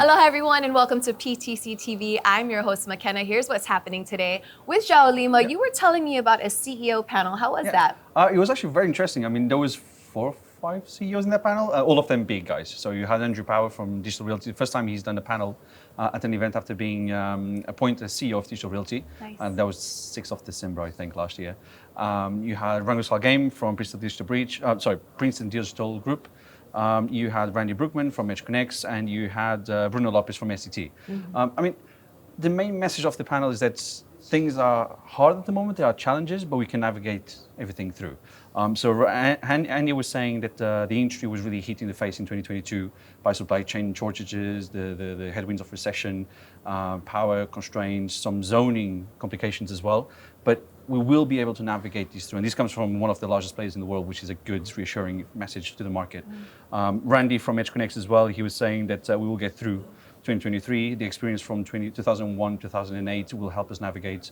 Aloha everyone and welcome to PTC TV. I'm your host McKenna. Here's what's happening today. With João Lima, you were telling me about a CEO panel. How was that? It was actually very interesting. I mean, there was 4 or 5 CEOs in that panel, all of them big guys. So you had Andrew Power from Digital Realty. The first time he's done a panel at an event after being appointed as CEO of Digital Realty. Nice. That was 6th of December, I think, last year. You had Rango Salgame from Princeton Digital Group. You had Randy Brookman from EdgeConneX, and you had Bruno Lopez from SCT. I mean, the main message of the panel is that things are hard at the moment, there are challenges, but we can navigate everything through. So Andy was saying that the industry was really hit in the face in 2022 by supply chain shortages, the headwinds of recession, power constraints, some zoning complications as well. But we will be able to navigate these through. And this comes from one of the largest players in the world, which is a good, reassuring message to the market. Randy from EdgeConneX as well, he was saying that we will get through 2023. The experience from 2001, 2008 will help us navigate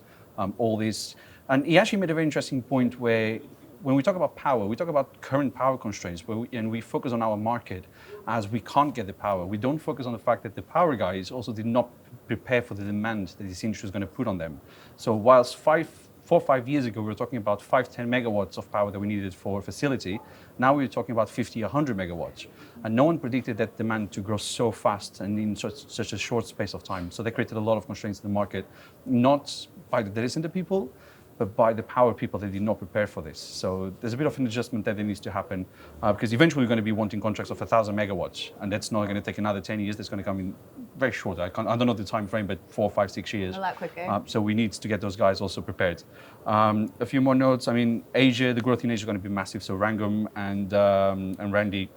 all this. And he actually made a very interesting point where when we talk about power, we talk about current power constraints, and we focus on our market as we can't get the power. We don't focus on the fact that the power guys also did not prepare for the demand that this industry is going to put on them. So whilst 4 or 5 years ago, we were talking about 5-10 megawatts of power that we needed for a facility. Now we're talking about 50, 100 megawatts. And no one predicted that demand to grow so fast and in such a short space of time. So they created a lot of constraints in the market, not by the data center people, but by the power people that did not prepare for this. So there's a bit of an adjustment that needs to happen because eventually we're going to be wanting contracts of 1,000 megawatts, and that's not going to take another 10 years. That's going to come in very short. I don't know the time frame, but 4, 5, 6 years. A lot quicker. So we need to get those guys also prepared. A few more notes. I mean, Asia, the growth in Asia is going to be massive. So Rangam and Randy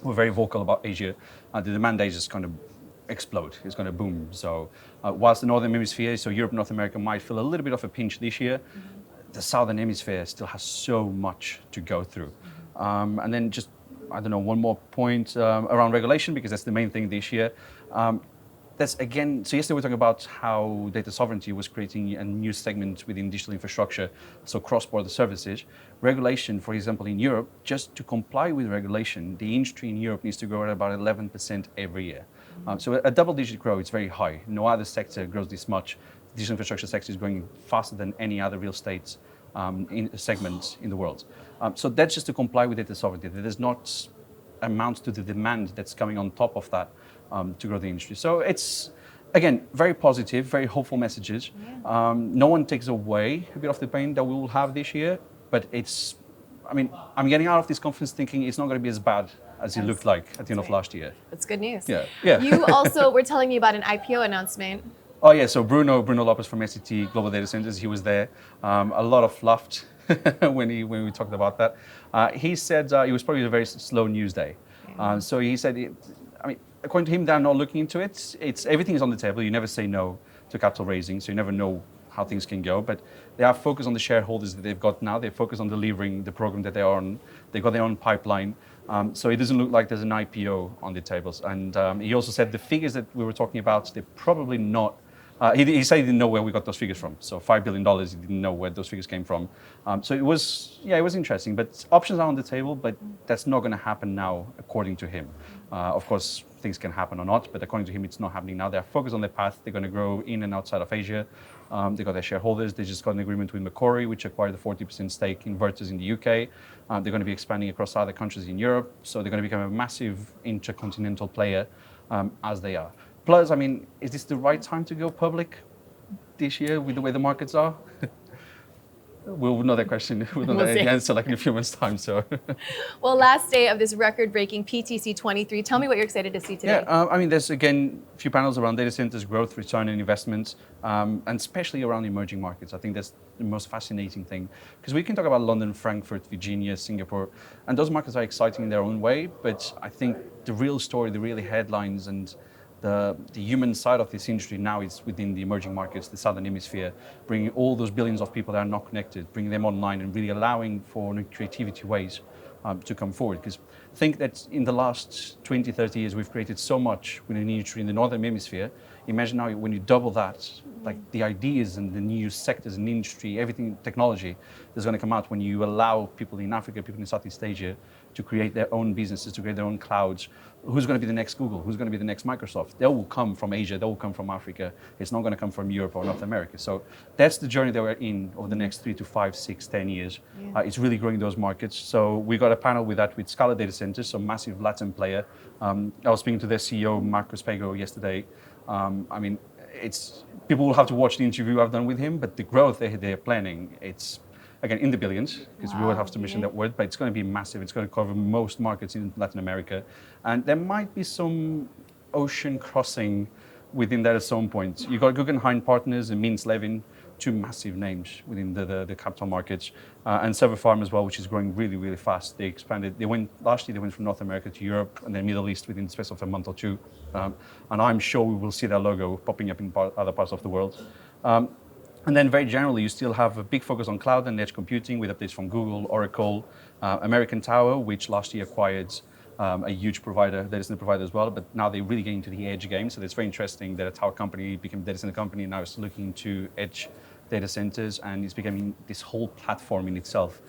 were very vocal about Asia. The demand Asia is going to explode. It's going to boom. So whilst the Northern Hemisphere, so Europe, North America, might feel a little bit of a pinch this year, the Southern Hemisphere still has so much to go through. And then just, I don't know, one more point around regulation, because that's the main thing this year. That's again, so yesterday we were talking about how data sovereignty was creating a new segment within digital infrastructure, so cross-border services. Regulation, for example, in Europe, just to comply with regulation, the industry in Europe needs to grow at about 11% every year. So a double-digit growth is very high. No other sector grows this much. The digital infrastructure sector is growing faster than any other real estate segment in the world. So that's just to comply with data sovereignty. That does not amount to the demand that's coming on top of that to grow the industry. So it's, again, very positive, very hopeful messages. No one takes away a bit of the pain that we will have this year, but it's, I mean, I'm getting out of this conference thinking it's not going to be as bad as it looked like at the end of last year. That's good news. Yeah. You also were telling me about an IPO announcement. Oh yeah, so Bruno Lopez from SCT Global Data Centers, he was there. A lot of laughed when we talked about that. He said it was probably a very slow news day. So he said, I mean, according to him, they're not looking into it. Everything is on the table. You never say no to capital raising, so you never know how things can go. But they are focused on the shareholders that they've got now. They're focused on delivering the program that they are on. They've got their own pipeline. So it doesn't look like there's an IPO on the tables. And he also said the figures that we were talking about, they're probably not. He said he didn't know where we got those figures from. So $5 billion, he didn't know where those figures came from. So it was interesting. But options are on the table, but that's not going to happen now, according to him. Of course, things can happen or not, but according to him, it's not happening now. They're focused on their path. They're going to grow in and outside of Asia. They got their shareholders. They just got an agreement with Macquarie, which acquired the 40% stake in Vertus in the UK. They're going to be expanding across other countries in Europe. So they're going to become a massive intercontinental player as they are. Plus, I mean, is this the right time to go public this year with the way the markets are? We'll know that question. We'll know the answer like in a few months' time. So, well, last day of this record-breaking PTC'23. Tell me what you're excited to see today. Yeah, I mean, there's again a few panels around data centers, growth, return on investments, and especially around emerging markets. I think that's the most fascinating thing because we can talk about London, Frankfurt, Virginia, Singapore, and those markets are exciting in their own way. But I think the real story, the real headlines, and the human side of this industry now is within the emerging markets, the Southern Hemisphere, bringing all those billions of people that are not connected, bringing them online and really allowing for new creativity ways to come forward. Because I think that in the last 20, 30 years, we've created so much within the industry in the Northern Hemisphere. Imagine now when you double that, like the ideas and the new sectors in industry, everything, technology, that's going to come out when you allow people in Africa, people in Southeast Asia to create their own businesses, to create their own clouds. Who's going to be the next Google? Who's going to be the next Microsoft? They will come from Asia. They will come from Africa. It's not going to come from Europe or North America. So that's the journey that we're in over the next 3 to 5, 6, 10 years. Yeah. It's really growing those markets. So we got a panel with that with Scala Data Centers, so massive Latin player. I was speaking to their CEO, Marques yesterday. I mean, it's people will have to watch the interview I've done with him, but the growth they're planning, it's again in the billions, because we would have to mention that word, but it's going to be massive. It's going to cover most markets in Latin America, and there might be some ocean crossing within that at some point. You got Guggenheim Partners and Mintz Levin, two massive names within the capital markets, and Server Farm as well, which is growing really, really fast. They expanded. Last year they went from North America to Europe and then Middle East within the space of a month or two, and I'm sure we will see that logo popping up in other parts of the world. And then very generally, you still have a big focus on cloud and edge computing with updates from Google, Oracle, American Tower, which last year acquired a huge provider, data center provider as well, but now they're really getting into the edge game. So it's very interesting that a tower company became a data center company, and now it's looking into edge data centers, and it's becoming this whole platform in itself.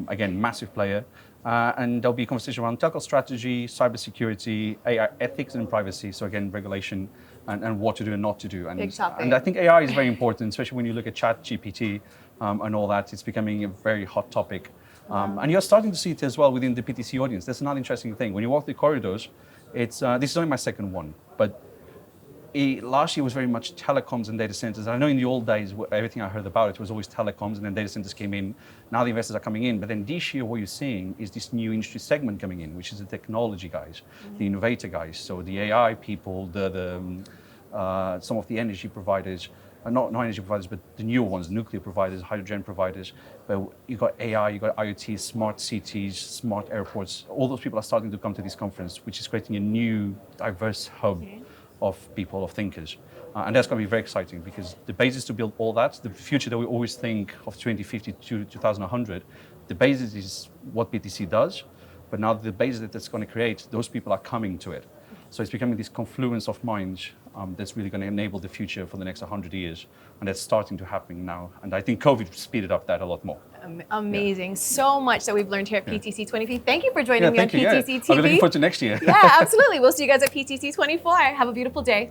Again, massive player. And there'll be a conversation around telco strategy, cybersecurity, AI ethics and privacy. So again, regulation and what to do and not to do. Big topic. And I think AI is very important, especially when you look at ChatGPT and all that. It's becoming a very hot topic. And you're starting to see it as well within the PTC audience. That's another interesting thing. When you walk the corridors, it's this is only my second one, but last year was very much telecoms and data centers. I know in the old days, everything I heard about it was always telecoms, and then data centers came in. Now the investors are coming in, but then this year what you're seeing is this new industry segment coming in, which is the technology guys, the innovator guys. So the AI people, some of the energy providers, not energy providers, but the newer ones, nuclear providers, hydrogen providers. But you got AI, you got IoT, smart cities, smart airports. All those people are starting to come to this conference, which is creating a new, diverse hub of people, of thinkers. And that's going to be very exciting, because the basis to build all that, the future that we always think of 2050 to 2100, the basis is what PTC does, but now the basis that it's going to create, those people are coming to it. So it's becoming this confluence of minds that's really going to enable the future for the next 100 years. And that's starting to happen now. And I think COVID speeded up that a lot more. Amazing. So much that we've learned here at PTC'23. Thank you for joining me on PTC TV. I'm looking forward to next year. Yeah, absolutely. We'll see you guys at PTC'24. Have a beautiful day.